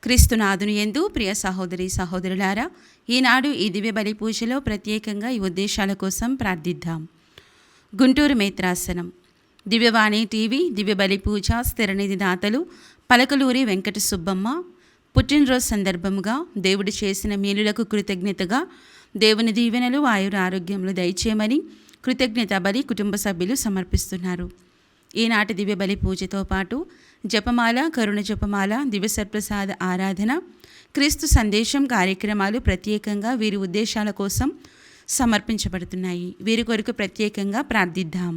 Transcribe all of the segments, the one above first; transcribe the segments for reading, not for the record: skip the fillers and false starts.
క్రీస్తునాథుని యందు ప్రియ సహోదరి సహోదరులారా, ఈనాడు ఈ దివ్య బలి పూజలో ప్రత్యేకంగా ఈ ఉద్దేశాల కోసం ప్రార్థిద్దాం. గుంటూరు మేత్రాసనం, దివ్యవాణి టీవీ దివ్య బలి పూజ స్థిరనిధి దాతలు పలకలూరి వెంకట సుబ్బమ్మ పుట్టినరోజు సందర్భముగా దేవుడు చేసిన మేలులకు కృతజ్ఞతగా దేవుని దీవెనలు ఆయుర ఆరోగ్యములు దయచేయమని కృతజ్ఞత బలి కుటుంబ సభ్యులు సమర్పిస్తున్నారు. ఈనాటి దివ్య బలి పూజతో పాటు జపమాల, కరుణ జపమాల, దివ్య సత్ప్రసాద ఆరాధన, క్రీస్తు సందేశం కార్యక్రమాలు ప్రత్యేకంగా వీరి ఉద్దేశాల కోసం సమర్పించబడుతున్నాయి. వీరి కొరకు ప్రత్యేకంగా ప్రార్థిద్దాం.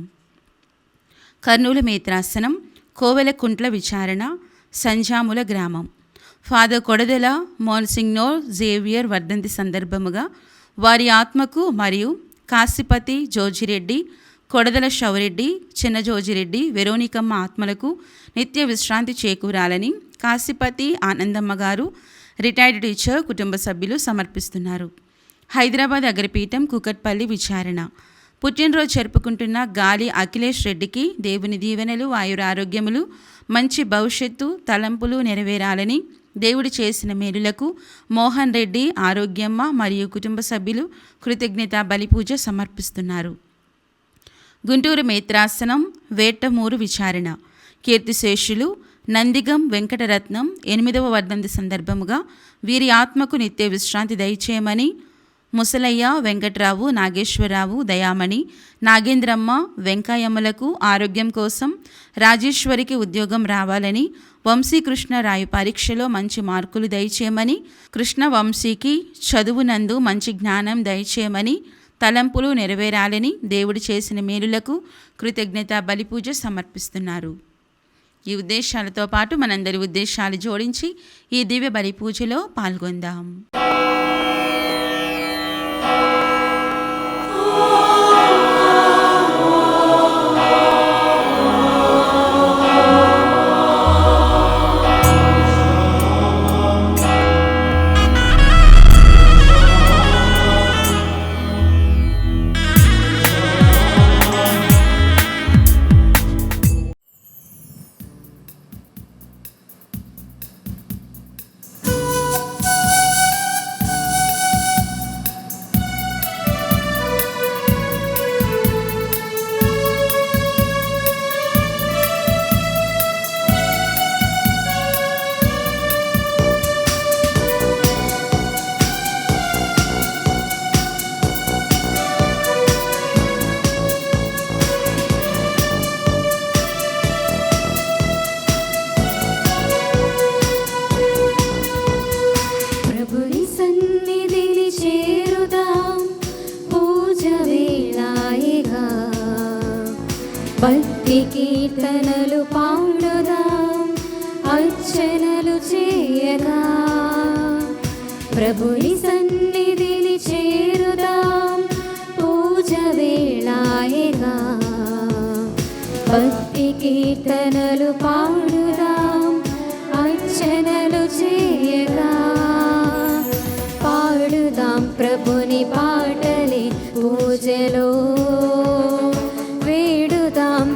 కర్నూలు మేత్రాసనం, కోవెల కుంట్ల విచారణ, సంజాముల గ్రామం. ఫాదర్ కొడదెల మోన్సింగ్నోర్ జేవియర్ వర్ధంతి సందర్భముగా వారి ఆత్మకు మరియు కాశీపతి జోజిరెడ్డి, కొడదల షౌరెడ్డి, చిన్న జోజిరెడ్డి, వెరోనికమ్మ ఆత్మలకు నిత్య విశ్రాంతి చేకూరాలని కాశీపతి ఆనందమ్మ గారు, రిటైర్డ్ టీచర్, కుటుంబ సభ్యులు సమర్పిస్తున్నారు. హైదరాబాద్ అగ్రపీఠం కూకట్పల్లి విచారణ. పుట్టినరోజు జరుపుకుంటున్న గాలి అఖిలేష్ రెడ్డికి దేవుని దీవెనలు ఆయుర ఆరోగ్యములు మంచి భవిష్యత్తు తలంపులు నెరవేరాలని దేవుడు చేసిన మేలులకు మోహన్ రెడ్డి, ఆరోగ్యమ్మ మరియు కుటుంబ సభ్యులు కృతజ్ఞత బలిపూజ సమర్పిస్తున్నారు. గుంటూరు మేత్రాసనం, వేటమూరు విచారణ. కీర్తిశేషులు నందిగం వెంకటరత్నం 8వ వర్ధంతి సందర్భముగా వీరి ఆత్మకు నిత్య విశ్రాంతి దయచేయమని ముసలయ్య, వెంకట్రావు, నాగేశ్వరరావు, దయామణి, నాగేంద్రమ్మ, వెంకయ్యమ్మలకు ఆరోగ్యం కోసం రాజేశ్వరికి ఉద్యోగం రావాలని, వంశీకృష్ణ రాయు పరీక్షలో మంచి మార్కులు దయచేయమని, కృష్ణ వంశీకి చదువునందు మంచి జ్ఞానం దయచేయమని, తలంపులు నెరవేరాలని దేవుడు చేసిన మేలులకు కృతజ్ఞత బలిపూజ సమర్పిస్తున్నారు. ఈ ఉద్దేశాలతో పాటు మనందరి ఉద్దేశాలు జోడించి ఈ దివ్య బలి పూజలో పాల్గొందాం. భక్తి కీర్తనలు పాడుదాం, అర్చనలు చేయగా ప్రభుని సన్నిధిని చేరుదాం, పూజ వేళాయగా. భక్తి కీర్తనలు పాడుదాం, అర్చనలు చేయగా. పాడుదాం ప్రభుని పాటలే పూజలో,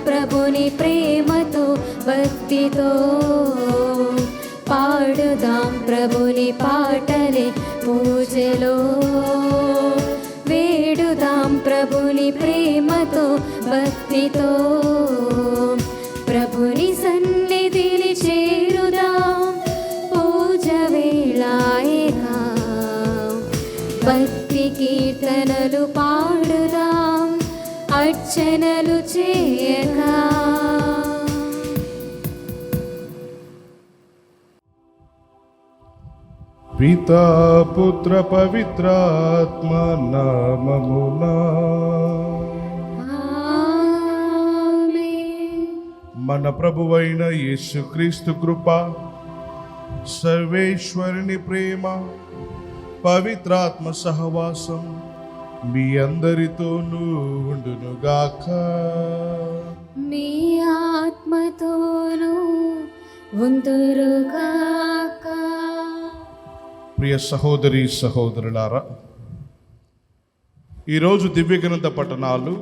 ప్రభుని ప్రేమతో భక్తితో. పాడుదాం ప్రభుని పాటలే పూజలో, వేడుదాం ప్రభుని ప్రేమతో భక్తితో. ప్రభుని సన్నిధిని చేరుదాం, పూజ వేళాయగా. భక్తి కీర్తనలు పాడుదాం, అర్చనలు చేయగా. పితా పుత్ర పవిత్రాత్మ నామమునా ఆమేన్. మన ప్రభువైన యేసుక్రీస్తు కృప, సర్వేశ్వరుని ప్రేమ, పవిత్రాత్మ సహవాసం మీ అందరితోనూ ఉండునుగాక. మీ ఆత్మతోనూ ఉందురుగాక. ప్రియ సహోదరి సహోదరులారా, ఈరోజు దివ్యగ్రంథ పఠనాలు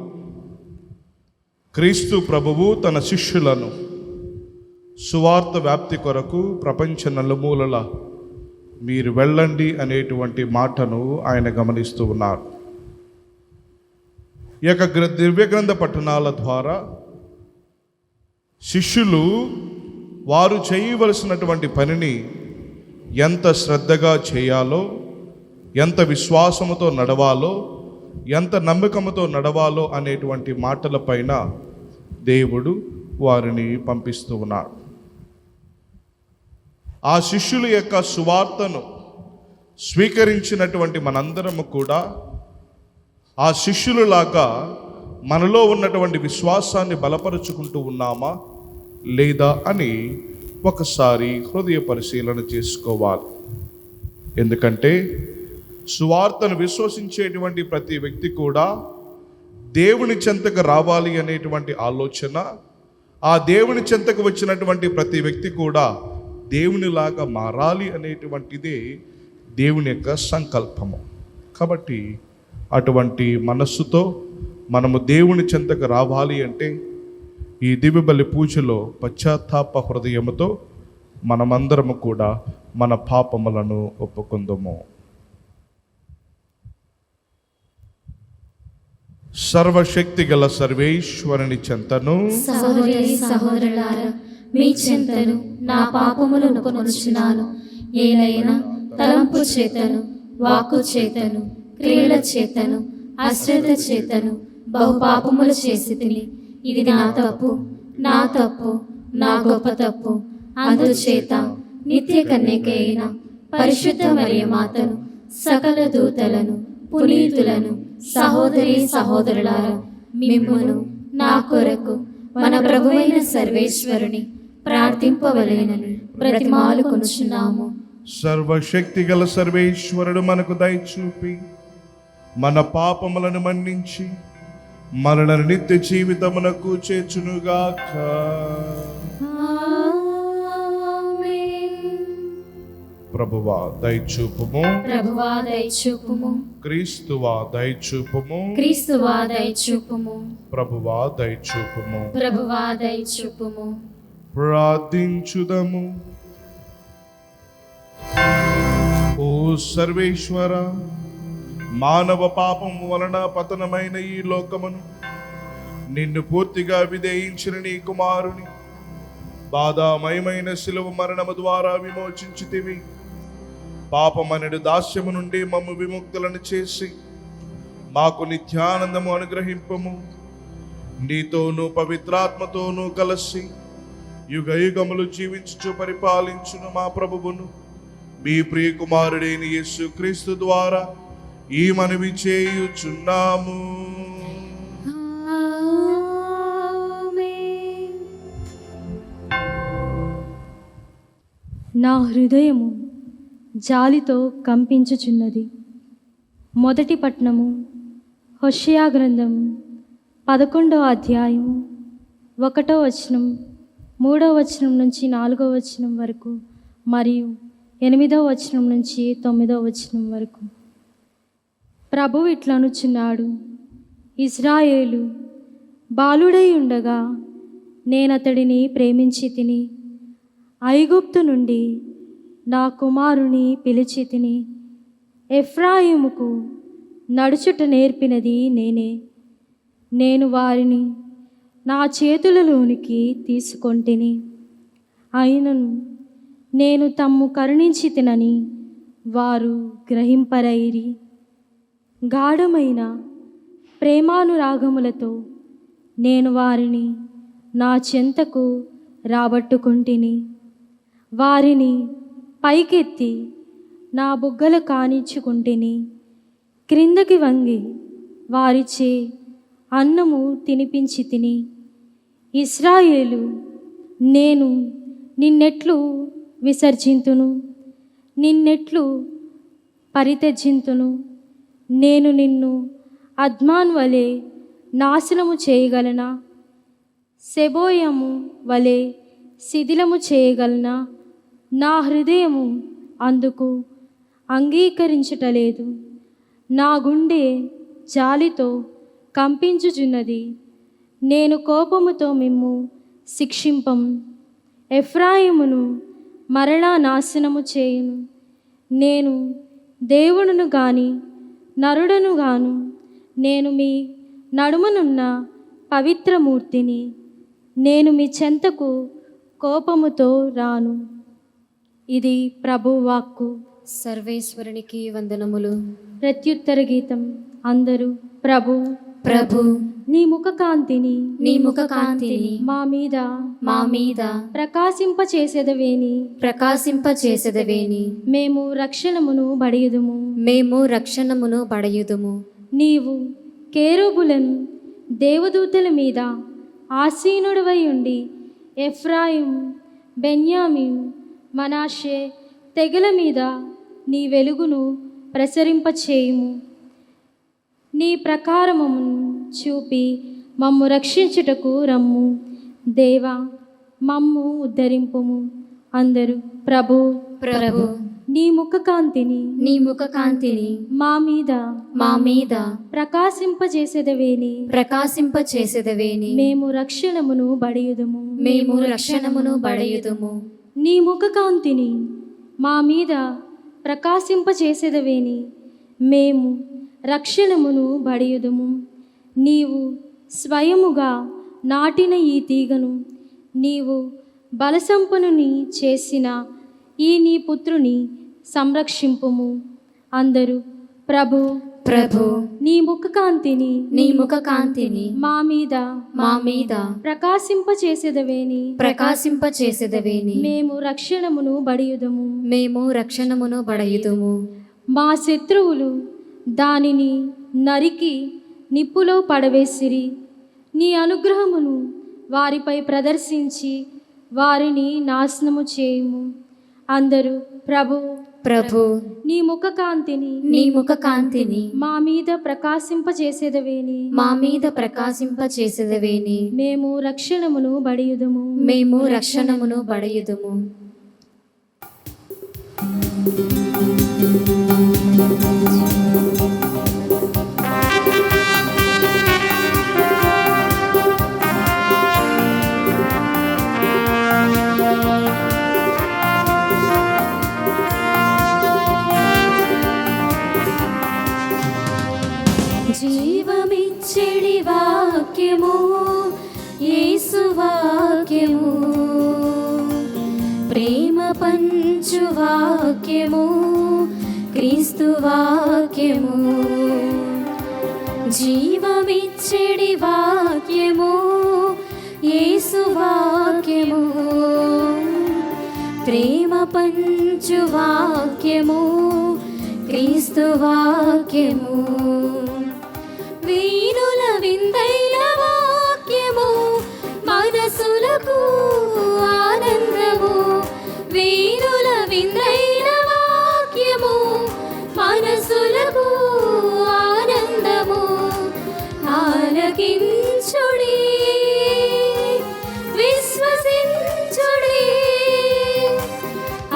క్రీస్తు ప్రభువు తన శిష్యులను సువార్త వ్యాప్తి కొరకు ప్రపంచ నలుమూలల మీరు వెళ్ళండి అనేటువంటి మాటను ఆయన గమనిస్తూ ఉన్నారు. ఈ యొక్క దివ్య గ్రంథ పఠనాల ద్వారా శిష్యులు వారు చేయవలసినటువంటి పనిని ఎంత శ్రద్ధగా చేయాలో, ఎంత విశ్వాసముతో నడవాలో, ఎంత నమ్మకముతో నడవాలో అనేటువంటి మాటలపైన దేవుడు వారిని పంపిస్తూ ఉన్నాడు. ఆ శిష్యుల యొక్క సువార్తను స్వీకరించినటువంటి మనందరము కూడా ఆ శిష్యులలాగా మనలో ఉన్నటువంటి విశ్వాసాన్ని బలపరుచుకుంటూ ఉన్నామా లేదా అని ఒకసారి హృదయ పరిశీలన చేసుకోవాలి. ఎందుకంటే సువార్తను విశ్వసించేటువంటి ప్రతి వ్యక్తి కూడా దేవుని చెంతకు రావాలి అనేటువంటి ఆలోచన, ఆ దేవుని చెంతకు వచ్చినటువంటి ప్రతి వ్యక్తి కూడా దేవునిలాగా మారాలి అనేటువంటిదే దేవుని యొక్క సంకల్పము. కాబట్టి అటువంటి మనస్సుతో మనము దేవుని చెంతకు రావాలి అంటే ఈ దివ్య బలి పూజలో పశ్చాత్తాప హృదయముతో మనమందరము కూడా మన పాపములను ఒప్పుకుందాము. సర్వశక్తి గల సర్వేశ్వరుని చెంతను సహోదరి సహోదరులారా, మీ చెంతను నా పాపములను కొనుచున్నాను. ఏలైనా తలంపు చేతను, వాక్కు చేతను, క్రియల చేతను, అశ్రద్ధ చేతను బహు పాపములు చేసి తిని, ఇది నా తప్పు, నా గొప్ప తప్పు. అందుచేత నిత్య కన్యక అయిన పరిశుద్ధ మరియ మాతను, సకల దూతలను, పునీతులను, సహోదరి సహోదరులారా, మిమ్మును నా కొరకు మన ప్రభువైన సర్వేశ్వరుని ప్రార్థింపవలెనని బ్రతిమాలు కొనుచున్నాము. సర్వశక్తి గల సర్వేశ్వరుడు మనకు దయచూపి మన పాపములను మన్నించి మనలను నిత్య జీవితమునకు చేర్చునుగాక. ప్రభువా దయచూపుము, ప్రభువా దయచూపుము, క్రీస్తువా దయచూపుము, క్రీస్తువా దయచూపుము, ప్రభువా దయచూపుము. ప్రభువా దయచూపుము. ప్రార్థించుదము. ఓ సర్వేశ్వర, మానవ పాపము వలన పతనమైన ఈ లోకమును నిన్ను పూర్తిగా విధేయించిన నీ కుమారుని బాధామయమైన శిలువ మరణము ద్వారా విమోచించితివి. పాపమనడు దాస్యము నుండి మమ్ము విముక్తులను చేసి మాకు నిత్యానందము అనుగ్రహింపము. నీతోనూ పవిత్రాత్మతోనూ కలిసి యుగ యుగములు జీవించుచు పరిపాలించును మా ప్రభువును మీ ప్రియ కుమారుడైన యేసు క్రీస్తు ద్వారా ఈ మనవి చేయుచున్నాము. నా హృదయము జాలితో కంపించుచున్నది. మొదటి పట్టణము హోషేయ గ్రంథము 11వ అధ్యాయము 1వ వచనం, 3వ వచనం నుంచి 4వ వచనం వరకు మరియు 8వ వచనం నుంచి 9వ వచనం వరకు. ప్రభువు ఇట్లనుచున్నాడు: ఇశ్రాయేలు బాలుడై ఉండగా నేనతడిని ప్రేమించి తిని, ఐగుప్తు నుండి నా కుమారుని పిలిచి తిని, ఎఫ్రాయిముకు నడుచుట నేర్పినది నేనే. నేను వారిని నా చేతులలోనికి తీసుకొంటిని. అయినను నేను తమ్ము కరుణించి తినని వారు గ్రహింపరైరి. గాఢమైన ప్రేమానురాగములతో నేను వారిని నా చెంతకు రాబట్టుకుంటిని. వారిని పైకెత్తి నా బుగ్గలు కానిచ్చుకుంటిని. క్రిందకి వంగి వారిచే అన్నము తినిపించి తిని, ఇశ్రాయేలు, నేను నిన్నెట్లు విసర్జింతును, నిన్నెట్లు పరిత్యజింతును? నేను నిన్ను అద్మాన్ వలె నాశనము చేయగలనా? సెబోయము వలె శిథిలము చేయగలనా? నా హృదయము అందుకు అంగీకరించటలేదు. నా గుండె జాలితో కంపించుచున్నది. నేను కోపముతో మిమ్ము శిక్షింపం. ఎఫ్రాయిమును మరలా నాశనము చేయును. నేను దేవుడును గాని నరుడను గాను, నేను మీ నడుమనున్న పవిత్రమూర్తిని. నేను మీ చెంతకు కోపముతో రాను. ఇది ప్రభు వాక్కు. సర్వేశ్వరునికి వందనములు. ప్రత్యుత్తర గీతం. అందరూ ప్రభు ప్రభు నీ ముఖకాంతిని నీ ముఖకాంతిని మా మీద మా మీద ప్రకాశింపచేసెదవేని ప్రకాశింపచేసెదవేని మేము రక్షణమును బడియుదుము. మేము రక్షణమును బడయుదుము. నీవు కేరుబులను దేవదూతల మీద ఆసీనుడవై ఉండి ఎఫ్రాయిం, బెన్యామీన్, మనాషే తెగల మీద నీ వెలుగును ప్రసరింపచేయుము. నీ ప్రకారమును చూపి మమ్ము రక్షించుటకు రమ్ము. దేవా, మమ్ము ఉద్ధరింపుము. అందరూ ప్రభు ప్రభు నీ ముఖకాంతిని నీ ముఖకాంతిని మా మీద మా మీద ప్రకాశింపజేసెదవేని ప్రకాశింపచేసెదవేని మేము రక్షణమును బడియుదుము. మేము రక్షణమును బడయుదుము. నీ ముఖకాంతిని మా మీద ప్రకాశింపచేసెదవేని మేము రక్షణమును బడియుదుము. నీవు స్వయముగా నాటిన ఈ తీగను, నీవు బలసంపన్నుని చేసిన ఈ నీ పుత్రుని సంరక్షింపుము. అందరూ ప్రభు ప్రభు నీ ముఖకాంతిని నీ ముఖకాంతిని మా మీద మా మీద ప్రకాశింపచేసెదవేని ప్రకాశింపచేసెదవేని మేము రక్షణమును బడియుదము. మేము రక్షణమును బడయుదుము. మా శత్రువులు దానిని నరికి నిప్పులో పడవేసిరి. నీ అనుగ్రహమును వారిపై ప్రదర్శించి వారిని నాశనము చేయుము. అందరూ ప్రభు ప్రభు నీ ముఖకాంతిని నీ ముఖకాంతిని మా మీద ప్రకాశింపచేసేదవేని మా మీద ప్రకాశింపచేసెదవేని మేము రక్షణమును బడియుదము. మేము రక్షణమును బడయుదుము. జీవమిచ్చెడి వాక్యము యేసు వాక్యము, ప్రేమ పంచు వాక్యము క్రీస్తు వాక్యము. జీవమిచ్చెడి వాక్యము యేసు వాక్యము, ప్రేమ పంచు వాక్యము క్రీస్తు వాక్యము. వీణుల విందైన వాక్యము మనసులకు ఆనందము. వీణుల విందైన వాక్యము మనసులకు ఆనందము. ఆలకించుడి విశ్వసించుడి,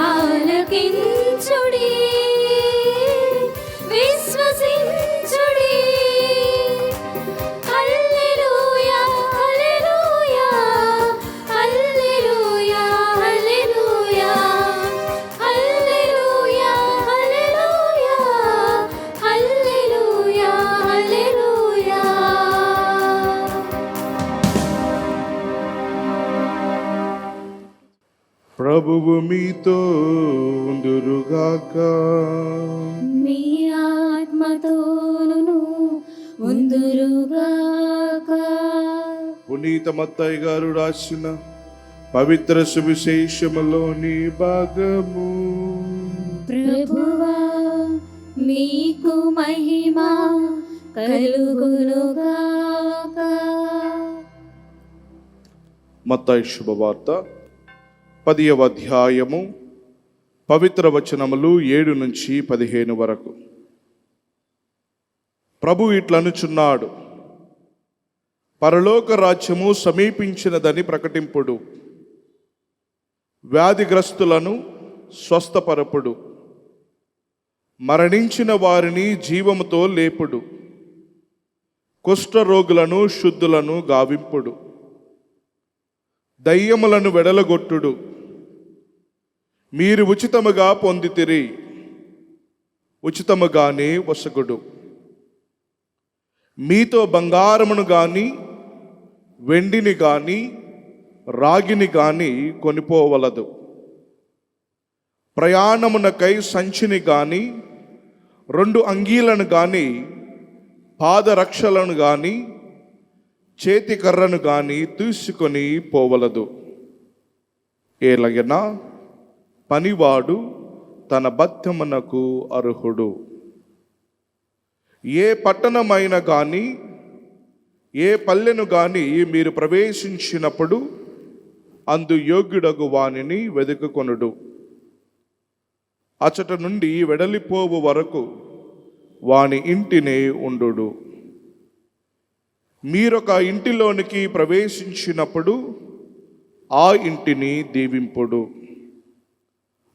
ఆలకించుడి విశ్వసించుడి. హల్లెలూయా హల్లెలూయా హల్లెలూయా హల్లెలూయా హల్లెలూయా హల్లెలూయా హల్లెలూయా హల్లెలూయా. ప్రభువు మీతో ఉందురుగాక. మీ ఆత్మతోను ఉందురుగాక. పునీత మత్తయి గారు రాసిన పవిత్ర సువిశేషములోని భాగము. ప్రభువా మీకు మహిమ కలుగునుగాక. మత్తయి శుభవార్త 10వ అధ్యాయము పవిత్ర వచనములు 7 నుంచి 15 వరకు. ప్రభు ఇట్లనుచున్నాడు, పరలోక రాజ్యము సమీపించినదని ప్రకటింపుడు, వ్యాధిగ్రస్తులను స్వస్థపరపుడు, మరణించిన వారిని జీవముతో లేపుడు, కుష్ఠరోగులను శుద్ధులను గావింపుడు, దయ్యములను వెడలగొట్టుడు. మీరు ఉచితముగా పొందితిరి, ఉచితముగానే వసగుడు. మీతో బంగారమును గాని వెండిని గాని రాగిని గాని కొనిపోవలదు. ప్రయాణమునకై సంచిని గాని 2 అంగీలను గాని పాదరక్షలను గాని చేతి కర్రను గాని తీసుకొని పోవలదు. ఏలయనా పనివాడు తన భత్యమునకు అర్హుడు. ఏ పట్టణమైన గాని ఏ పల్లెను గాని మీరు ప్రవేశించినప్పుడు అందు యోగ్యుడగు వానిని వెదుకుకొనుడు. అచట నుండి వెడలిపోవు వరకు వాని ఇంటినే ఉండుడు. మీరొక ఇంటిలోనికి ప్రవేశించినప్పుడు ఆ ఇంటిని దీవింపుడు.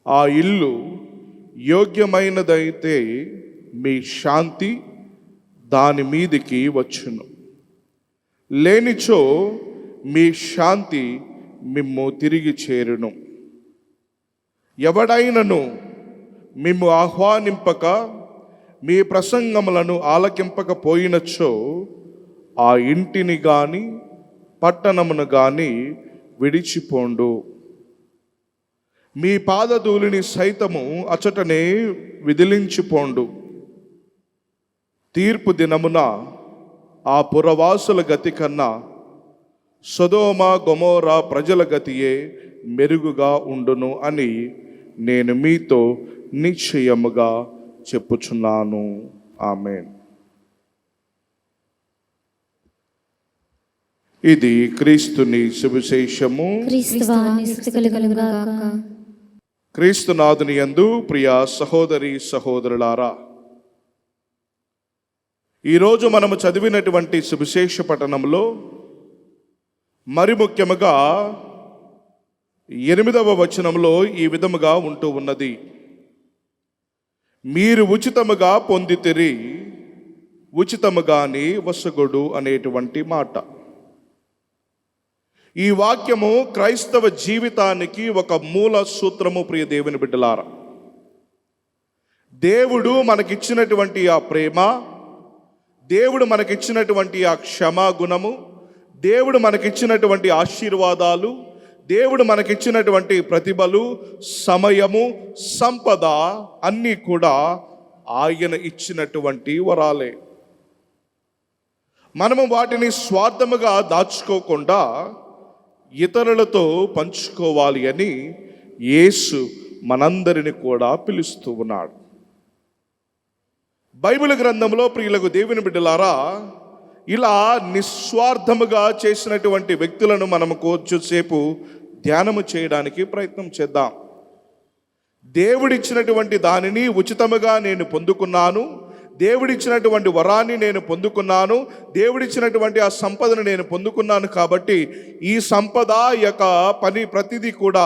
ఆ ఇల్లు యోగ్యమైనదైతే మీ శాంతి దాని మీదికి వచ్చును. లేనిచో మీ శాంతి మిమ్ము తిరిగి చేరును. ఎవడైనను మిమ్ము ఆహ్వానింపక మీ ప్రసంగములను ఆలకింపకపోయినచో ఆ ఇంటిని గాని పట్టణమును గాని విడిచిపోండు. మీ పాదధూళిని సైతము అచటనే విదిలించిపోండు. తీర్పు దినమున ఆ పురవాసుల గతి కన్నా సొదొమ గొమొర్రా ప్రజల గతియే మెరుగుగా ఉండును అని నేను మీతో నిశ్చయముగా చెప్పుచున్నాను. ఆమేన్. ఇది క్రీస్తుని సువిశేషము. క్రీస్తునాథుని యందు ప్రియ సహోదరి సహోదరులారా, ఈరోజు మనము చదివినటువంటి సువిశేష పఠనంలో మరి ముఖ్యముగా 8వ వచనంలో ఈ విధముగా ఉంటూ ఉన్నది. మీరు ఉచితముగా పొందితిరి, ఉచితముగానే వసగుడు అనేటువంటి మాట. ఈ వాక్యము క్రైస్తవ జీవితానికి ఒక మూల సూత్రము. ప్రియ దేవుని బిడ్డలారా, దేవుడు మనకిచ్చినటువంటి ఆ ప్రేమ, దేవుడు మనకిచ్చినటువంటి ఆ క్షమా గుణము, దేవుడు మనకిచ్చినటువంటి ఆశీర్వాదాలు, దేవుడు మనకిచ్చినటువంటి ప్రతిభలు, సమయము, సంపద అన్నీ కూడా ఆయన ఇచ్చినటువంటి వరాలే. మనము వాటిని స్వార్థముగా దాచుకోకుండా ఇతరులతో పంచుకోవాలి అని యేసు మనందరిని కూడా పిలుస్తూ ఉన్నాడు. బైబిల్ గ్రంథంలో ప్రియులకు దేవుని బిడ్డలారా, ఇలా నిస్వార్థముగా చేసినటువంటి వ్యక్తులను మనము కొంచెంసేపు ధ్యానము చేయడానికి ప్రయత్నం చేద్దాం. దేవుడిచ్చినటువంటి దానిని ఉచితముగా నేను పొందుకున్నాను, దేవుడిచ్చినటువంటి వరాన్ని నేను పొందుకున్నాను, దేవుడిచ్చినటువంటి ఆ సంపదను నేను పొందుకున్నాను. కాబట్టి ఈ సంపద యొక్క పని ప్రతిదీ కూడా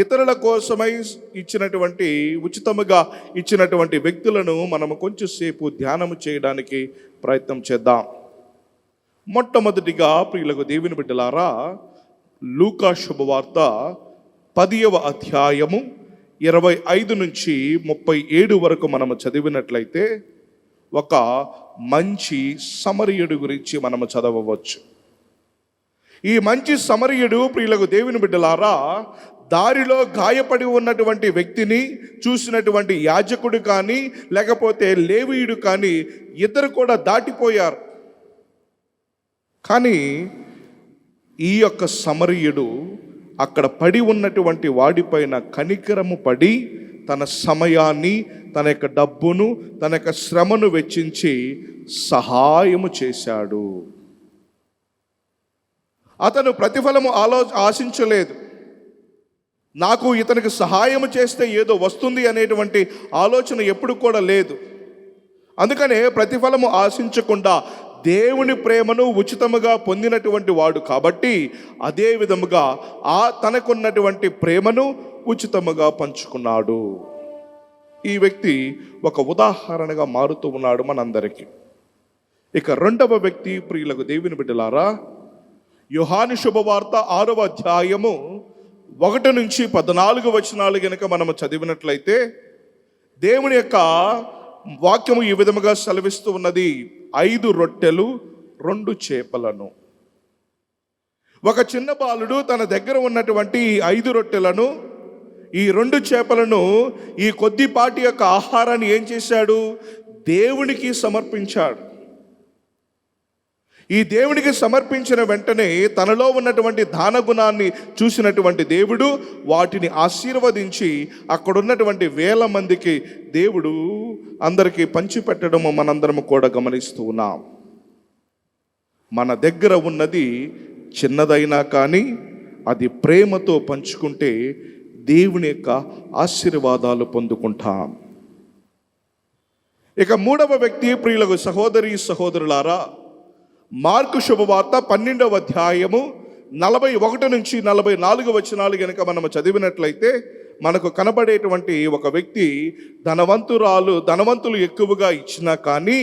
ఇతరుల కోసమై ఇచ్చినటువంటి, ఉచితముగా ఇచ్చినటువంటి వ్యక్తులను మనము కొంచెంసేపు ధ్యానము చేయడానికి ప్రయత్నం చేద్దాం. మొట్టమొదటిగా ప్రియులకు దేవుని బిడ్డలారా, లూకా శుభవార్త 10వ అధ్యాయము 25 నుంచి 37 వరకు మనము చదివినట్లయితే ఒక మంచి సమరయుడు గురించి మనము చదవవచ్చు. ఈ మంచి సమరయుడు ప్రియులకు దేవుని బిడ్డలారా, దారిలో గాయపడి ఉన్నటువంటి వ్యక్తిని చూసినటువంటి యాజకుడు కానీ లేకపోతే లేవీయుడు కానీ ఇద్దరు కూడా దాటిపోయారు. కానీ ఈ యొక్క సమరయుడు అక్కడ పడి ఉన్నటువంటి వాడిపైన కనికరము పడి తన సమయాన్ని, తన యొక్క డబ్బును, తన యొక్క శ్రమను వెచ్చించి సహాయము చేశాడు. అతను ప్రతిఫలము ఆశించలేదు. నాకు ఇతనికి సహాయం చేస్తే ఏదో వస్తుంది అనేటువంటి ఆలోచన ఎప్పుడు కూడా లేదు. అందుకనే ప్రతిఫలము ఆశించకుండా దేవుని ప్రేమను ఉచితముగా పొందినటువంటి వాడు కాబట్టి అదే విధముగా తనకున్నటువంటి ప్రేమను ఉచితముగా పంచుకున్నాడు. ఈ వ్యక్తి ఒక ఉదాహరణగా మారుతూ ఉన్నాడు మనందరికీ. ఇక రెండవ వ్యక్తి ప్రియులకు దేవుని బిడ్డలారా, యోహాను శుభవార్త 6వ అధ్యాయము 1 నుంచి 14 వచనాలు గనుక మనము చదివినట్లయితే దేవుని యొక్క వాక్యము ఈ విధముగా సెలవిస్తూ ఉన్నది, 5 రొట్టెలు 2 చేపలను. ఒక చిన్న బాలుడు తన దగ్గర ఉన్నటువంటి 5 రొట్టెలను, ఈ 2 చేపలను, ఈ కొద్దిపాటి యొక్క ఆహారాన్ని ఏం చేశాడు? దేవునికి సమర్పించాడు. ఈ దేవునికి సమర్పించిన వెంటనే తనలో ఉన్నటువంటి దాన గుణాన్ని చూసినటువంటి దేవుడు వాటిని ఆశీర్వదించి అక్కడున్నటువంటి 1000 మందికి దేవుడు అందరికీ పంచిపెట్టడము మనందరము కూడా గమనిస్తూ ఉన్నాం. మన దగ్గర ఉన్నది చిన్నదైనా కానీ అది ప్రేమతో పంచుకుంటే దేవుని యొక్క ఆశీర్వాదాలు పొందుకుంటాం. ఇక 3వ వ్యక్తి, ప్రియులకు సహోదరి సహోదరులారా, మార్కు శుభవార్త 12వ అధ్యాయము 41 నుంచి 44 వచనాలు గనుక మనము చదివినట్లయితే మనకు కనబడేటువంటి ఒక వ్యక్తి, ధనవంతులు ఎక్కువగా ఇచ్చినా కానీ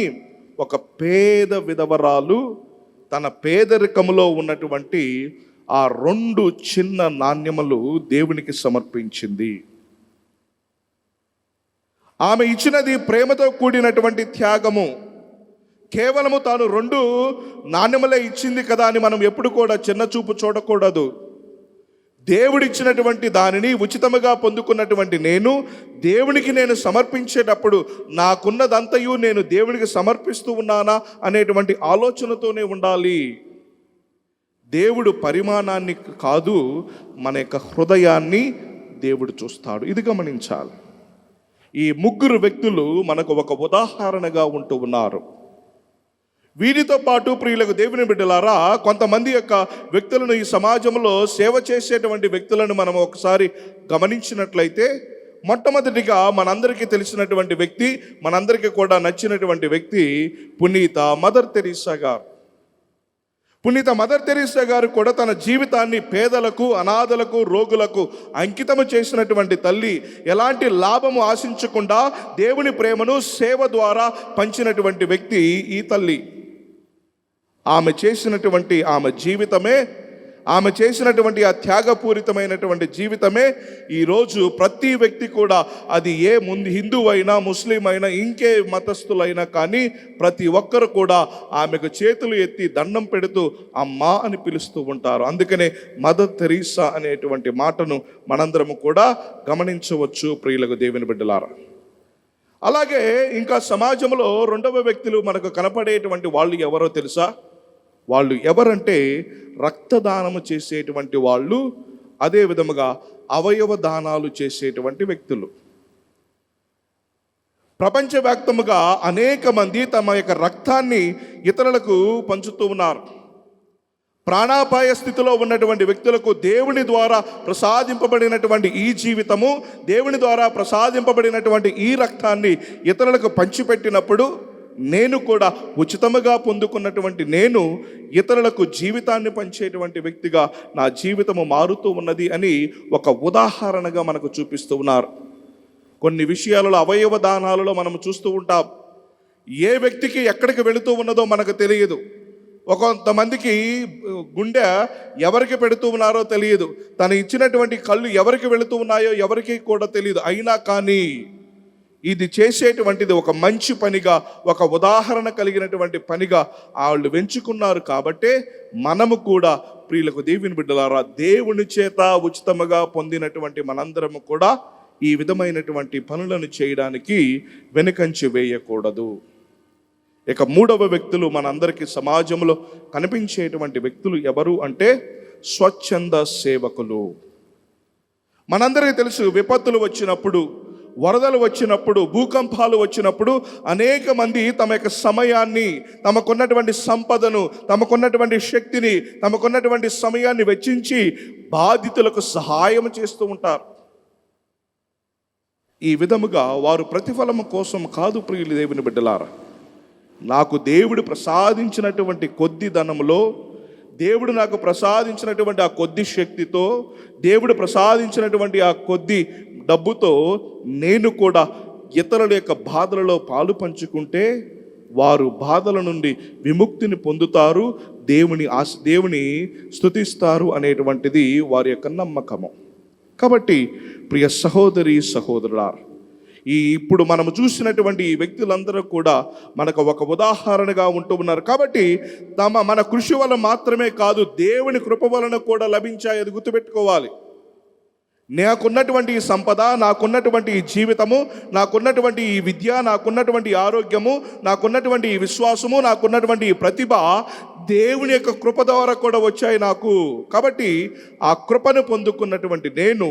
ఒక పేద విధవరాలు తన పేదరికములో ఉన్నటువంటి ఆ 2 చిన్న నాణ్యములు దేవునికి సమర్పించింది. ఆమె ఇచ్చినది ప్రేమతో కూడినటువంటి త్యాగము. కేవలము తాను 2 నాణ్యములే ఇచ్చింది కదా అని మనం ఎప్పుడు కూడా చిన్న చూపు చూడకూడదు. దేవుడిచ్చినటువంటి దానిని ఉచితముగా పొందుకున్నటువంటి దేవునికి నేను సమర్పించేటప్పుడు నాకున్నదంతయు నేను దేవునికి సమర్పిస్తూ ఉన్నానా అనేటువంటి ఆలోచనతోనే ఉండాలి. దేవుడు పరిమాణాన్ని కాదు, మన యొక్క హృదయాన్ని దేవుడు చూస్తాడు. ఇది గమనించాలి. ఈ 3 వ్యక్తులు మనకు ఒక ఉదాహరణగా ఉంటూ ఉన్నారు. వీరితో పాటు ప్రియులకు దేవుని బిడ్డలారా, కొంతమంది యొక్క వ్యక్తులను ఈ సమాజంలో సేవ చేసేటువంటి వ్యక్తులను మనం ఒకసారి గమనించినట్లయితే, మొట్టమొదటిగా మనందరికీ తెలిసినటువంటి వ్యక్తి, మనందరికీ కూడా నచ్చినటువంటి వ్యక్తి పునీత మదర్ తెరీసా గారు. పునీత మదర్ తెరీసా గారు కూడా తన జీవితాన్ని పేదలకు, అనాథలకు, రోగులకు అంకితము చేసినటువంటి తల్లి. ఎలాంటి లాభము ఆశించకుండా దేవుని ప్రేమను సేవ ద్వారా పంచినటువంటి వ్యక్తి ఈ తల్లి. ఆమె చేసినటువంటి చేసినటువంటి ఆ త్యాగపూరితమైనటువంటి జీవితమే ఈరోజు ప్రతి వ్యక్తి కూడా, అది హిందూ అయినా, ముస్లిం అయినా, ఇంకే మతస్థులైనా కానీ ప్రతి ఒక్కరు కూడా ఆమెకు చేతులు ఎత్తి దండం పెడుతూ అమ్మా అని పిలుస్తూ ఉంటారు. అందుకనే మదర్ తెరీసా అనేటువంటి మాటను మనందరము కూడా గమనించవచ్చు ప్రియులకు దేవుని బిడ్డలారా. అలాగే ఇంకా సమాజంలో 2వ వ్యక్తులు మనకు కనపడేటువంటి వాళ్ళు ఎవరో తెలుసా? వాళ్ళు ఎవరంటే రక్తదానము చేసేటువంటి వాళ్ళు, అదే విధముగా అవయవ దానాలు చేసేటువంటి వ్యక్తులు. ప్రపంచవ్యాప్తముగా అనేక మంది తమ యొక్క రక్తాన్ని ఇతరులకు పంచుతూ ఉన్నారు. ప్రాణాపాయ స్థితిలో ఉన్నటువంటి వ్యక్తులకు దేవుని ద్వారా ప్రసాదింపబడినటువంటి ఈ జీవితము, దేవుని ద్వారా ప్రసాదింపబడినటువంటి ఈ రక్తాన్ని ఇతరులకు పంచిపెట్టినప్పుడు, నేను కూడా ఉచితముగా పొందుకున్నటువంటి ఇతరులకు జీవితాన్ని పంచేటువంటి వ్యక్తిగా నా జీవితము మారుతూ ఉన్నది అని ఒక ఉదాహరణగా మనకు చూపిస్తూ ఉన్నారు. కొన్ని విషయాలలో, అవయవ దానాలలో మనం చూస్తూ ఉంటాం. ఏ వ్యక్తికి ఎక్కడికి వెళుతూ ఉన్నదో మనకు తెలియదు. కొంతమందికి గుండె ఎవరికి పెడుతూ ఉన్నారో తెలియదు. తను ఇచ్చినటువంటి కళ్ళు ఎవరికి వెళుతూ ఉన్నాయో ఎవరికి కూడా తెలియదు. అయినా కానీ ఇది చేసేటువంటిది ఒక మంచి పనిగా, ఒక ఉదాహరణ కలిగినటువంటి పనిగా వాళ్ళు ఎంచుకున్నారు. కాబట్టే మనము కూడా ప్రియులకు దేవుని బిడ్డలారా, దేవుని చేత ఉచితముగా పొందినటువంటి మనందరము కూడా ఈ విధమైనటువంటి పనులను చేయడానికి వెనుకంచి వేయకూడదు. ఇక 3వ వ్యక్తులు మనందరికీ సమాజంలో కనిపించేటువంటి వ్యక్తులు ఎవరు అంటే స్వచ్ఛంద సేవకులు. మనందరికీ తెలుసు, విపత్తులు వచ్చినప్పుడు, వరదలు వచ్చినప్పుడు, భూకంపాలు వచ్చినప్పుడు అనేక మంది తమ యొక్క సమయాన్ని, తమకున్నటువంటి సంపదను, తమకున్నటువంటి శక్తిని, తమకున్నటువంటి సమయాన్ని వెచ్చించి బాధితులకు సహాయం చేస్తూ ఉంటారు. ఈ విధముగా వారు ప్రతిఫలము కోసం కాదు ప్రియులు దేవుని బిడ్డలారా, నాకు దేవుడు ప్రసాదించినటువంటి కొద్ది ధనములో, దేవుడు నాకు ప్రసాదించినటువంటి ఆ కొద్ది శక్తితో, దేవుడు ప్రసాదించినటువంటి ఆ కొద్ది డబ్బుతో నేను కూడా ఇతరుల యొక్క బాధలలో పాలు పంచుకుంటే వారు బాధల నుండి విముక్తిని పొందుతారు, దేవుని స్తుతిస్తారు అనేటువంటిది వారి యొక్క నమ్మకము. కాబట్టి ప్రియ సహోదరి సహోదరులారా, ఇప్పుడు మనము చూసినటువంటి ఈ వ్యక్తులందరూ కూడా మనకు ఒక ఉదాహరణగా ఉంటూ ఉన్నారు. కాబట్టి మన కృషి వల్ల మాత్రమే కాదు, దేవుని కృప వలన కూడా లభించాయి, అది గుర్తుపెట్టుకోవాలి. నాకున్నటువంటి ఈ సంపద, నాకున్నటువంటి ఈ జీవితము, నాకున్నటువంటి ఈ విద్య, నాకున్నటువంటి ఆరోగ్యము, నాకున్నటువంటి ఈ విశ్వాసము, నాకున్నటువంటి ఈ ప్రతిభ దేవుని యొక్క కృప ద్వారా కూడా వచ్చాయి నాకు. కాబట్టి ఆ కృపను పొందుకున్నటువంటి నేను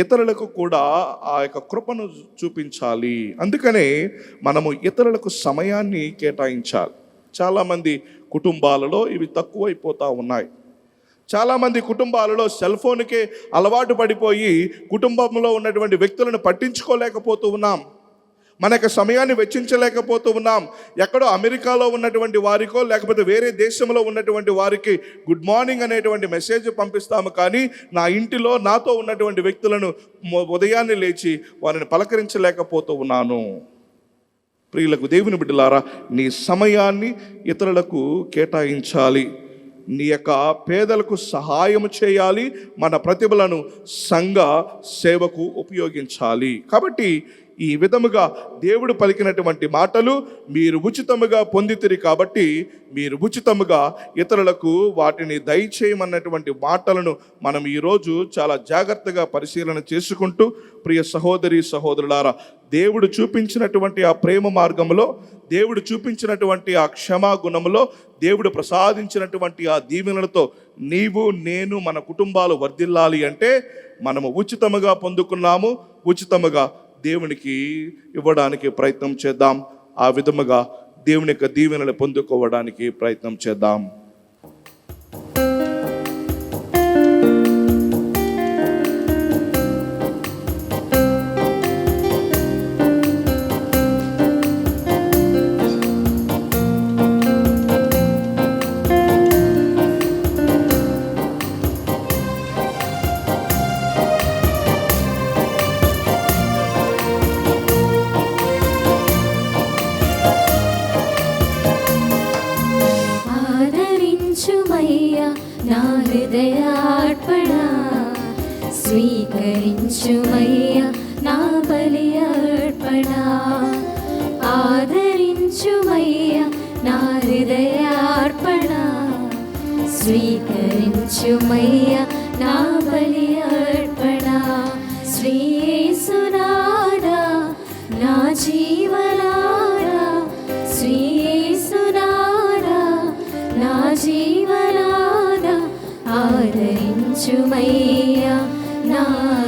ఇతరులకు కూడా ఆ యొక్క కృపను చూపించాలి. అందుకనే మనము ఇతరులకు సమయాన్ని కేటాయించాలి. చాలామంది కుటుంబాలలో ఇవి తక్కువైపోతూ ఉన్నాయి. చాలామంది కుటుంబాలలో సెల్ ఫోన్కే అలవాటు పడిపోయి కుటుంబంలో ఉన్నటువంటి వ్యక్తులను పట్టించుకోలేకపోతూ ఉన్నాం. మన యొక్క సమయాన్ని వెచ్చించలేకపోతూ ఉన్నాం. ఎక్కడో అమెరికాలో ఉన్నటువంటి వారికో లేకపోతే వేరే దేశంలో ఉన్నటువంటి వారికి గుడ్ మార్నింగ్ అనేటువంటి మెసేజ్ పంపిస్తాము, కానీ నా ఇంటిలో నాతో ఉన్నటువంటి వ్యక్తులను ఉదయాన్నే లేచి వారిని పలకరించలేకపోతూ ఉన్నాను. ప్రియులకు దేవుని బిడ్డలారా, నీ సమయాన్ని ఇతరులకు కేటాయించాలి. నీ యొక్క పేదలకు సహాయం చేయాలి. మన ప్రతిభలను సంఘ సేవకు ఉపయోగించాలి. కాబట్టి ఈ విధముగా దేవుడు పలికినటువంటి మాటలు మీరు ఉచితముగా పొందితిరి, కాబట్టి మీరు ఉచితముగా ఇతరులకు వాటిని దయచేయమన్నటువంటి మాటలను మనం ఈరోజు చాలా జాగ్రత్తగా పరిశీలన చేసుకుంటూ, ప్రియ సహోదరి సహోదరులారా, దేవుడు చూపించినటువంటి ఆ ప్రేమ మార్గంలో, దేవుడు చూపించినటువంటి ఆ క్షమా గుణములో, దేవుడు ప్రసాదించినటువంటి ఆ దీవెనలతో నీవు నేను మన కుటుంబాలు వర్ధిల్లాలి అంటే మనము ఉచితముగా పొందుకున్నాము, ఉచితముగా దేవునికి ఇవ్వడానికి ప్రయత్నం చేద్దాం. ఆ విధముగా దేవుని యొక్క దీవెనలు పొందుకోవడానికి ప్రయత్నం చేద్దాం. నా హృదయార్పణ స్వీకరించుమయ్యా, నా బలి అర్పణ. ఆదరించుమయ్యా నా హృదయార్పణ స్వీకరించుమయ్యా, నా బలి అర్పణ. శ్రీ యేసునాథా నా జీవనాథా, శ్రీ యేసునాథా నా జీవనాథా, ఆదరించుమయ్యా నా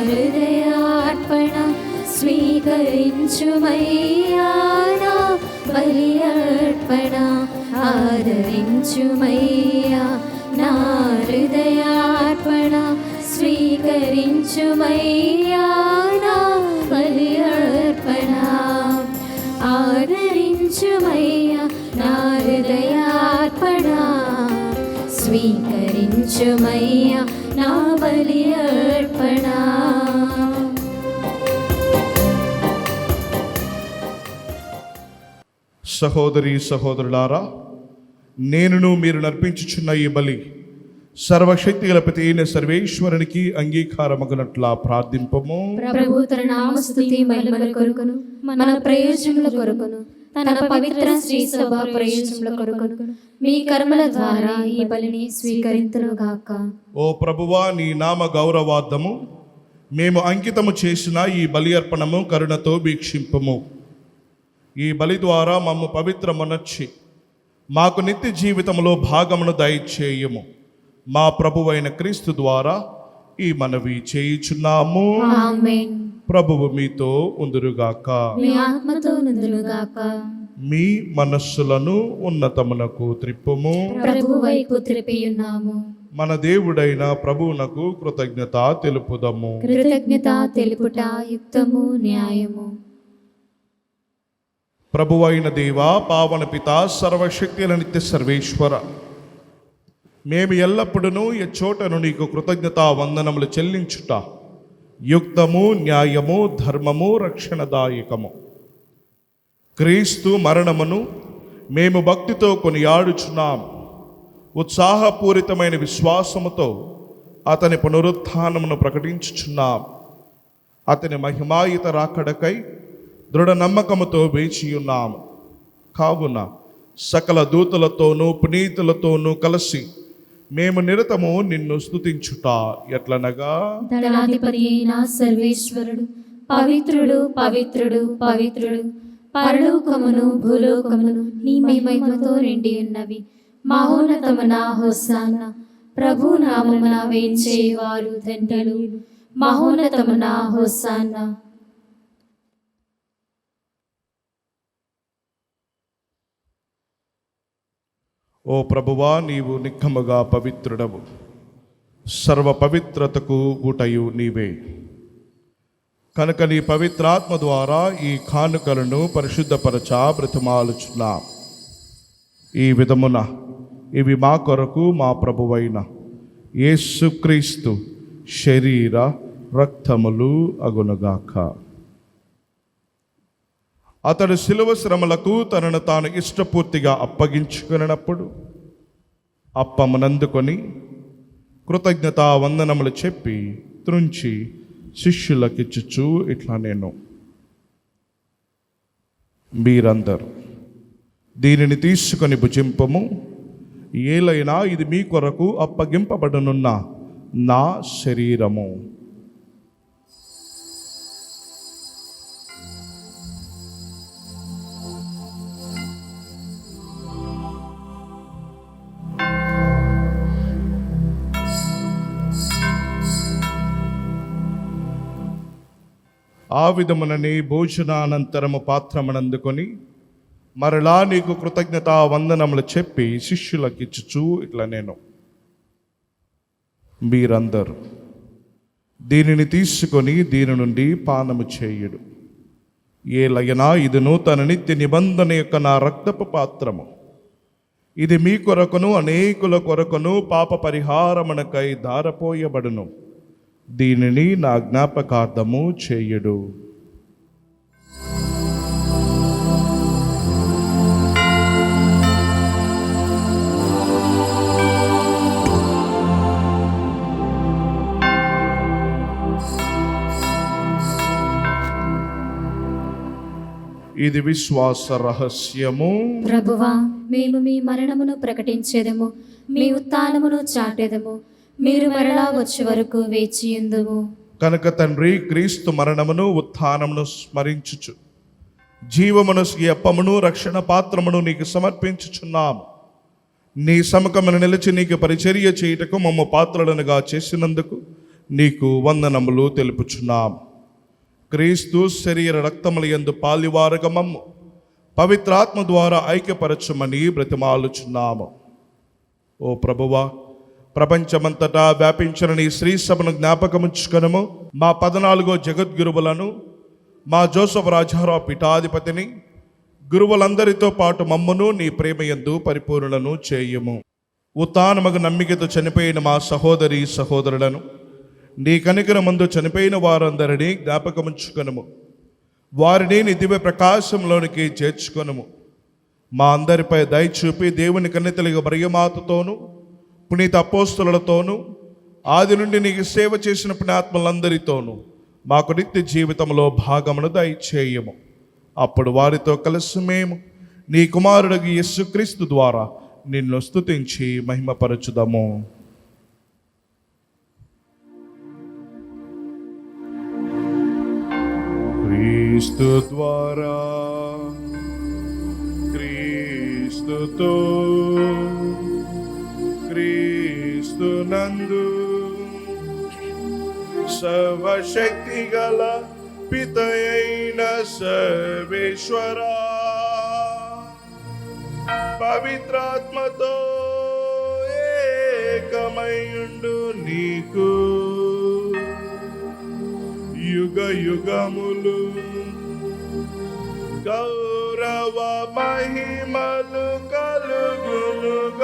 హృదయార్పణ స్వీకరించుమయ్యా, నా బలి అర్పణ. ఆదరించుమయ్యా నా హృదయార్పణ స్వీకరించుమయ్యా, నా బలి అర్పణ. ఆదరించుమయ్యా నా హృదయార్పణ స్వీకరించుమయ్యా, నా బలి అర్పణ. సహోదరి సహోదరులారా, నేనును మీరు నర్పించుచున్న ఈ బలి సర్వశక్తి గల ప్రతి అయిన సర్వేశ్వరునికి అంగీకారమగునట్లా ప్రార్థింపము. ప్రభు తన నామస్తుతి మహిమల కొరకును, మన ప్రయోజనముల కొరకును, తన పవిత్ర శ్రీ సభ ప్రయోజనముల కొరకును మీ కర్మల ద్వారా ఈ బలిని స్వీకరింతునుగాక. ఓ ప్రభువా, నీ నామ గౌరవార్థము మేము అంకితము చేసిన ఈ బలి అర్పణము కరుణతో వీక్షింపము. ఈ బలి ద్వారా మమ్ము పవిత్రమునర్చి మాకు నిత్య జీవితంలో భాగమును దయచేయము. మా ప్రభువైన క్రీస్తు ద్వారా ఈ మనవి చేయుచున్నాము. ఆమేన్. ప్రభువు మీతో ఉందురుగాక, మీ ఆత్మతో నుందురుగాక. మీ మనస్సులను ఉన్నతమునకు త్రిప్పుము. ప్రభు వైపు త్రిపియున్నాము. మన దేవుడైన ప్రభువునకు కృతజ్ఞత తెలుపుదము. కృతజ్ఞత తెలుపుట యుక్తము, న్యాయము. ప్రభువైన దేవా, పావన పిత, సర్వశక్తుల నిత్య సర్వేశ్వర, మేము ఎల్లప్పుడూ ఎచ్చోటను నీకు కృతజ్ఞతా వందనములు చెల్లించుట యుక్తము, న్యాయము, ధర్మము, రక్షణదాయకము. క్రీస్తు మరణమును మేము భక్తితో కొనియాడుచున్నాం. ఉత్సాహపూరితమైన విశ్వాసముతో అతని పునరుత్థానమును ప్రకటించుచున్నాం. అతని మహిమాయుత రాకడకై దృఢ నమ్మకముతో వేచి ఉన్నాము. కావున సకల దూతలతోనూ పునీతులతోనూ కలిసి మేము నిరతము నిన్ను స్తుతించుట ఎట్లనగా, దళాధిపతి అయిన సర్వేశ్వరుడు పవిత్రుడు పవిత్రుడు పవిత్రుడు, పరలోకమును భూలోకమును నీ మహిమతో నిండి ఉన్నవి. మహోన్నతమున హోసాన్న, ప్రభు నామమున వేంచేవారు ధన్యులు. మహోన్నతమున హోసాన్న. ఓ ప్రభువా, నీవు నిక్కముగా పవిత్రుడవు, సర్వ పవిత్రతకు ఊటయు నీవే. కనుక నీ పవిత్రాత్మ ద్వారా ఈ కానుకలను పరిశుద్ధపరచ బ్రతిమాలుచున్నా. ఈ విధమున ఇవి మా కొరకు మా ప్రభువైన యేసుక్రీస్తు శరీర రక్తములు అగునుగాక. అతడు శిలువ శ్రమలకు తనను తాను ఇష్టపూర్తిగా అప్పగించుకున్నప్పుడు అప్పమునందుకొని కృతజ్ఞతా వందనములు చెప్పి త్రుంచి శిష్యులకిచ్చుచు ఇట్లా నేను, మీరందరూ దీనిని తీసుకొని భుజింపము. ఏలైనా ఇది మీ కొరకు అప్పగింపబడనున్న నా శరీరము. ఆ విధమునని భోజనానంతరము పాత్రమునందుకొని మరలా నీకు కృతజ్ఞతా వందనములు చెప్పి శిష్యులకిచ్చుచు ఇట్లా నేను, మీరందరూ దీనిని తీసుకొని దీని నుండి పానము చేయుడు. ఏలయనా ఇది నూతన నిత్య నిబంధన యొక్క నా రక్తపు పాత్రము. ఇది మీ కొరకును అనేకుల కొరకును పాప పరిహారమునకై ధారపోయబడును. దీనిని నా జ్ఞాపకార్థము చేయుడు. ఇది విశ్వాస రహస్యము. ప్రభువా, మేము మీ మరణమును ప్రకటించేదము, మీ ఉత్థానమును చాటెదము. మీరు మరలా వచ్చే వరకు వేచియుందుము. కనుక తండ్రి, క్రీస్తు మరణమును ఉత్థానమును స్మరించుచు జీవమును అప్పమును రక్షణ పాత్రమును నీకు సమర్పించుచున్నాము. నీ సముఖమును నిలిచి నీకు పరిచర్య చేయుటకు మమ్మ పాత్రలనుగా చేసినందుకు నీకు వందనములు తెలుపుచున్నాము. క్రీస్తు శరీర రక్తముల యందు పాలివారుగా మమ్ము పవిత్రాత్మ ద్వారా ఐక్యపరచమని బ్రతిమాలుచున్నాము. ఓ ప్రభువా, ప్రపంచమంతటా వ్యాపించిన నీ శ్రీ సభను జ్ఞాపకముంచుకొనుము. మా 14 జగద్గురువులను, మా జోసఫ్ రాజారావు పీఠాధిపతిని, గురువులందరితో పాటు మమ్మును నీ ప్రేమయందు పరిపూర్ణను చేయుము. ఉత్థానమగు నమ్మికతో చనిపోయిన మా సహోదరి సహోదరులను, నీ కనికర ముందు చనిపోయిన వారందరినీ జ్ఞాపకముంచుకొనుము. వారిని నీ దివ్య ప్రకాశంలోనికి చేర్చుకొనుము. మా అందరిపై దయ చూపి దేవుని కన్యతలిగా మరియమాతతోనూ పునీత అపోస్తలులతోనూ ఆది నుండి నీకు సేవ చేసిన పుణ్యాత్మలందరితోనూ మాకు నిత్య జీవితంలో భాగమును దయచేయము. అప్పుడు వారితో కలిసి మేము నీ కుమారుడికి యేసుక్రీస్తు ద్వారా నిన్ను స్తుతించి మహిమపరచుదాము. క్రీస్తు ద్వారా, క్రీస్తుతో, క్రీస్తు నందు సర్వశక్తి గల పితయైన సర్వేశ్వరా, పవిత్రాత్మతో ఏకమయుండు నీకు యుగ యుగములు గౌరవ మహిమలు కలుగునుగాక.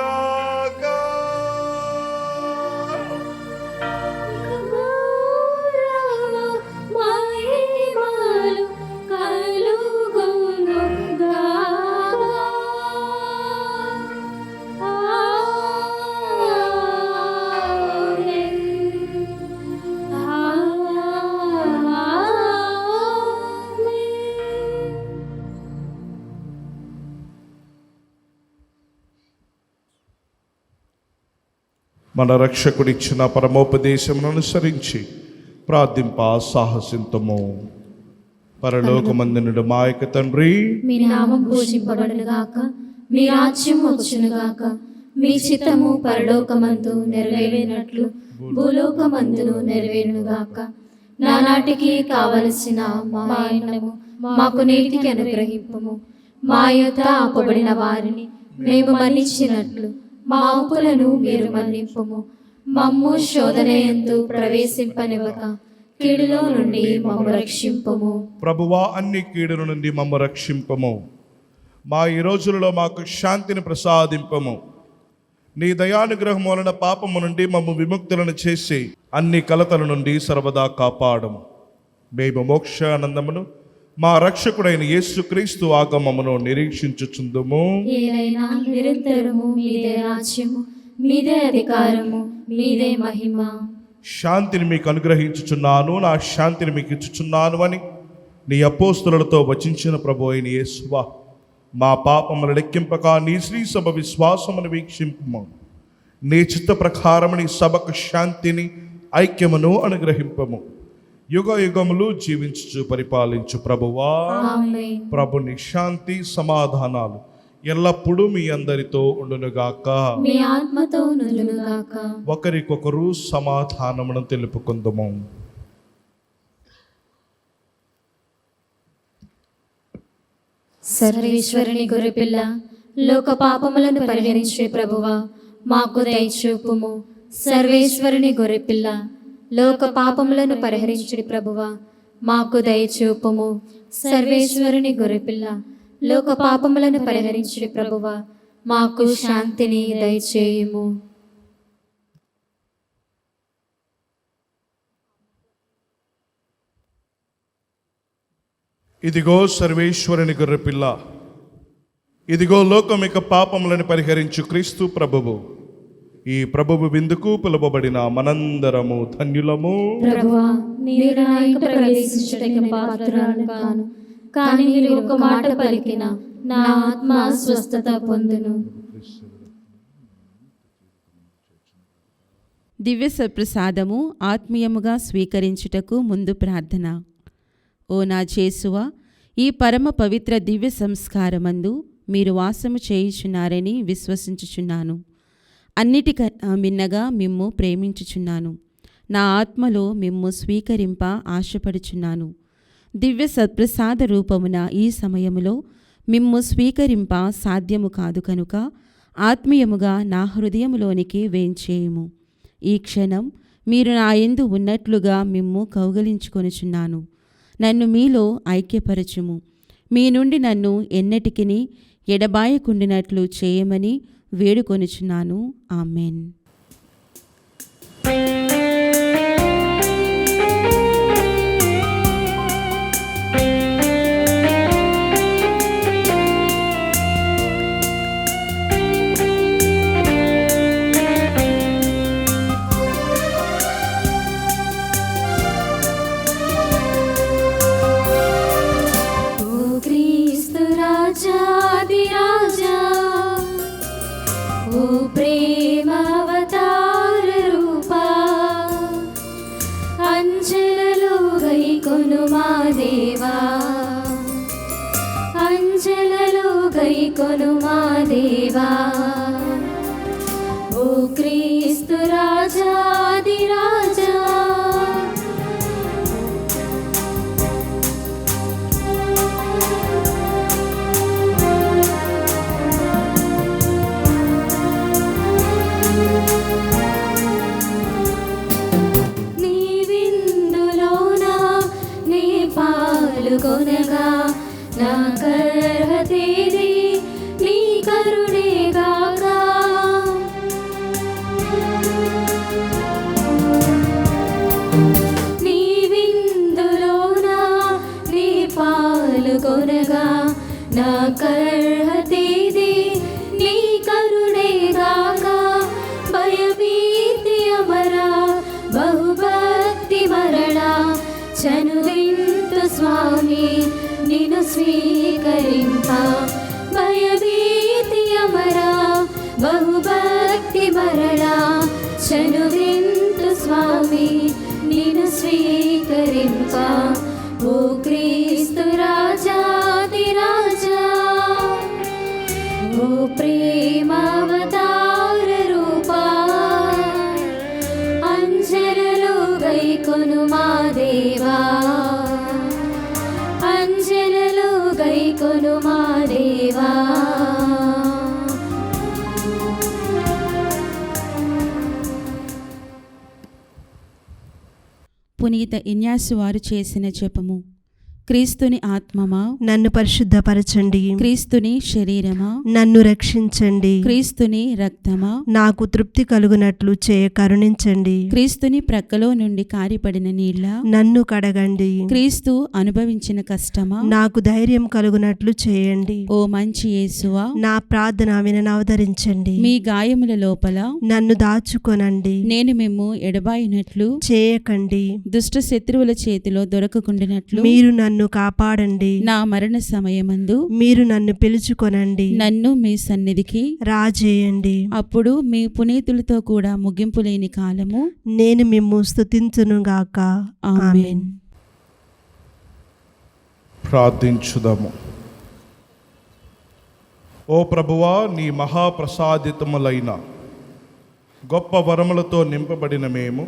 మన రక్షకుడిచ్చిన పరమోపదేశమును అనుసరించి ప్రార్థింప సాహసింతము. పరలోకమందునుడు మా యొక్క తండ్రి, మీ నామం పూజింపబడునుగాక, మీ రాజ్యం వచ్చునుగాక, మీ చిత్తము పరలోకమందు నెరవేరినట్లు భూలోకమందును నెరవేరునుగాక. నానాటికి కావలసిన మా అన్నము మాకు నేటికి అనుగ్రహింపుము. మా యొద్ద అప్పబడిన వారిని మేము మన్నించినట్లు మా అప్పులను మీరు మన్నింపుము. మమ్ము శోధనయందు ప్రవేశింపనివ్వక కీడులో నుండి మమ్ము రక్షింపుము. ప్రభువా, అన్ని కీడుల నుండి మమ్ము రక్షింపము. మా ఈ రోజులలో మాకు శాంతిని ప్రసాదింపము. నీ దయానుగ్రహం వలన పాపము నుండి మమ్ము విముక్తులను చేసి అన్ని కలతల నుండి సర్వదా కాపాడము. మేము మోక్షానందమును మా రక్షకుడైన యేసుక్రీస్తు ఆగమమును నిరీక్షించుచుందుము. ఏలైనా నిరంతరము మీదే రాజ్యము, మీదే అధికారము, మీదే మహిమ. శాంతిని మీకు అనుగ్రహించుచున్నాను, నా శాంతిని మీకు ఇచ్చుచున్నాను అని నీ అపోస్తులతో వచించిన ప్రభు అయిన యేసువా, మా పాపములు లెక్కింపక నీ శ్రీ సభ విశ్వాసమును వీక్షింపము. నీ చిత్త ప్రకారము నీ సభకు శాంతిని ఐక్యమును అనుగ్రహింపము. యుగ యుగములు జీవించు పరిపాలించు ప్రభువా, ఆమేన్. ప్రభుని శాంతి సమాధానాలు ఎల్లప్పుడూ మీ అందరితో ఉండునుగాక. మీ ఆత్మతో నుండునుగాక. ఒకరికొకరు సమాధానమును తెలుపుకుందుము. సర్వేశ్వరుని గొర్రెపిల్ల, లోక పాపములను పరిహరించే ప్రభువా, మాకు దయచూపుము. సర్వేశ్వరుని గొర్రెపిల్ల, లోక పాపములను పరిహరించుడి ప్రభువా, మాకు దయచూపుము. సర్వేశ్వరుని గొర్రెపిల్ల, లోక పాపములను పరిహరించుడి ప్రభువా, మాకు శాంతిని దయచేయుము. ఇదిగో సర్వేశ్వరుని గొర్రెపిల్ల, ఇదిగో లోకం ఇక పాపములను పరిహరించు క్రీస్తు ప్రభువు. ఈ ప్రభువు విందుకు పిలువబడిన మనందరము ధన్యులము. ప్రభువా, మీరు నా ఇంట ప్రవేశించుటకు పాత్రురాలు కాను, కానీ మీరు ఒక మాట పలికిన నా ఆత్మ స్వస్థత పొందును. దివ్య సప్రసాదము ఆత్మీయముగా స్వీకరించుటకు ముందు ప్రార్థన. ఓ నా చేసువా, ఈ పరమ పవిత్ర దివ్య సంస్కారమందు మీరు వాసము చేయుచున్నారని విశ్వసించుచున్నాను. అన్నిటికన్నా మిన్నగా మిమ్ము ప్రేమించుచున్నాను. నా ఆత్మలో మిమ్ము స్వీకరింప ఆశపడుచున్నాను. దివ్య సత్ప్రసాద రూపమున ఈ సమయములో మిమ్ము స్వీకరింప సాధ్యము కాదు కనుక ఆత్మీయముగా నా హృదయములోనికి వేంచేయుము. ఈ క్షణం మీరు నా యందు ఉన్నట్లుగా మిమ్ము కౌగలించుకొనుచున్నాను. నన్ను మీలో ఐక్యపరచుము. మీ నుండి నన్ను ఎన్నటికిని ఎడబాయకుండినట్లు చేయమని వేడుకొనుచున్నాను. ఆమెన్. కొను మా దేవా, ఓ క్రీస్తు రాజాది రాజా. నీ విందులోనా నీ పాల్గొనగా నా కర్హతేది నీ కరుణేగాక. నీ విందులోనా నీ పాల్గొనగా నా కర్హతేది నీ కరుణేగాక. భయభీతి అమరా బహుభక్తి మరణా చనుదింతు స్వామి నిన్ను స్వీకరింప. భయభీతి అమరా బహుభక్తి మరణా చనుదింతు స్వామి నిన్ను స్వీకరింప ఓ క్రీస్తు రాజాది రాజా ఓ ప్రేమావతార రూపా అంజలలో గైకొను మా దేవా అంజలలో గైకొను మా దేవా పునీత ఇన్యాసు వారు చేసిన జపము. క్రీస్తుని ఆత్మమా నన్ను పరిశుద్ధపరచండి. క్రీస్తుని శరీరమా నన్ను రక్షించండి. క్రీస్తుని రక్తమా నాకు తృప్తి కలుగునట్లు చేయ కరుణించండి. క్రీస్తుని ప్రక్కలో నుండి కారిపడిన నీళ్ళ నన్ను కడగండి. క్రీస్తు అనుభవించిన కష్టమా నాకు ధైర్యం కలుగునట్లు చేయండి. ఓ మంచి యేసువా నా ప్రార్థన విననవదరించండి. మీ గాయముల లోపల నన్ను దాచుకొనండి. నేను మేము ఎడబాయినట్లు చేయకండి. దుష్ట శత్రువుల చేతిలో దొరకకుండినట్లు మీరు నన్ను కాపాడండి. నా మరణ సమయమందు మీరు నన్ను పిలుచుకొనండి. నన్ను మీ సన్నిధికి రాజేయండి. అప్పుడు మీ పునీతులతో కూడా ముగింపు లేని కాలము నేను మిమ్ము స్తుతించునుగాక. ఆమేన్. ప్రార్థించుదాము. ఓ ప్రభువా, నీ మహాప్రసాదితములైన గొప్ప వరములతో నింపబడిన మేము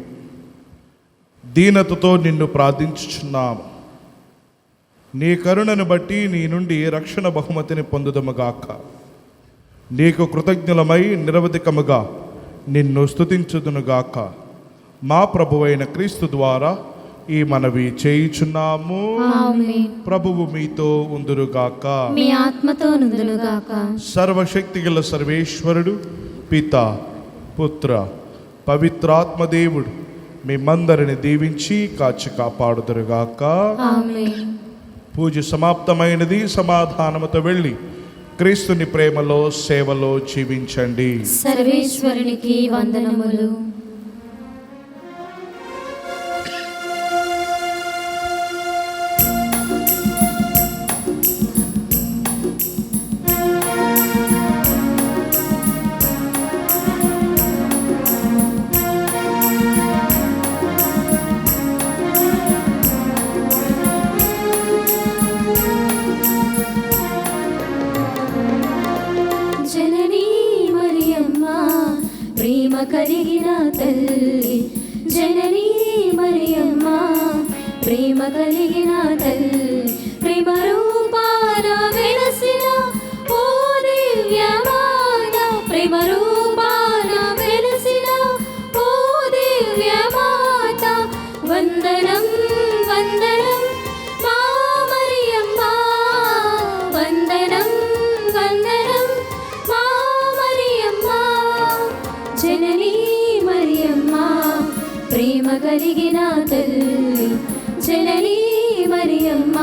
దీనతతో నిన్ను ప్రార్థించుచున్నాము. నీ కరుణను బట్టి నీ నుండి రక్షణ బహుమతిని పొందుదముగాక. నీకు కృతజ్ఞులమై నిరవధికముగా నిన్ను స్తుతించుదునుగాక. మా ప్రభువైన క్రీస్తు ద్వారా ఈ మనవి చేయుచున్నాము. ఆమేన్. ప్రభువు మీతో ఉందురుగాక. మీ ఆత్మతో నుందునుగాక. సర్వశక్తిగల సర్వేశ్వరుడు పిత పుత్ర పవిత్రాత్మదేవుడు మిమ్మందరిని దీవించి కాచి కాపాడుదురుగాక. ఆమేన్. పూజ సమాప్తమైనది. సమాధానముతో వెళ్ళి క్రీస్తుని ప్రేమలో సేవలో జీవించండి. సర్వేశ్వరునికి వందనములు. జననీ మరియమ్మ ప్రేమ కలిగిన తల్లి, జననీ మరియమ్మ ప్రేమ కలిగిన తల్లి, ప్రేమ రూపాన వెలసిన ఓ దివ్యమాత, ప్రేమ రూపాన వెలసిన ఓ దివ్యమాత, వందనం వందనం మా మరియమ్మ, వందనం వందనం మా మరియమ్మ, జననీ మరియమ్మ ప్రేమ కలిగిన తల్లి, జననీ మరియమ్మ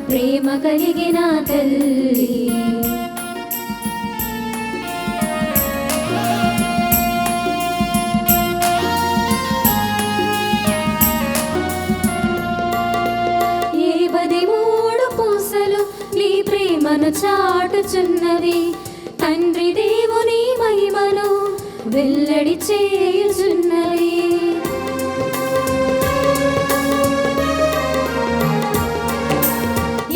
ప్రేమ కలిగిన తల్లి. ఏ 13 పూసలు నీ ప్రేమను చాటుచున్నవి, తండ్రి దేవుని మహిమను వెల్లడి చేయుచున్నవి.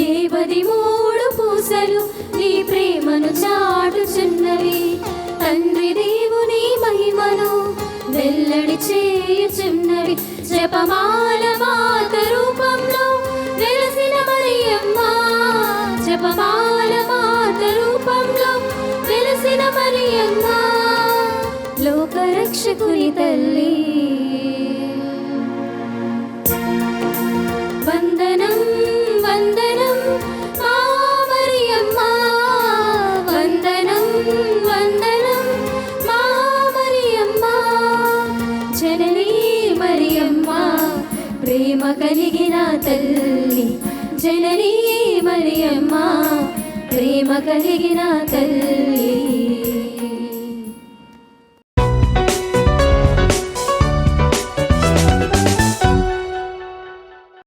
ఏ 13 పూసలు నీ ప్రేమను చాటుచున్నవి, తండ్రి దేవుని మహిమను వెల్లడి చేయుచున్నవి. జపమాల మాత రూపంలో వెలసిన మరియమ్మ, జపమాల మాత రూపంలో వెలసిన మరియమ్మ, లోకరక్షకుని తల్లి, వందనం వందనం మా మరియమ్మ, వందనం వందనం మా మరియమ్మ, జననీ మరియమ్మ ప్రేమ కలిగిన తల్లి, జననీ మరియమ్మ ప్రేమ కలిగిన తల్లి.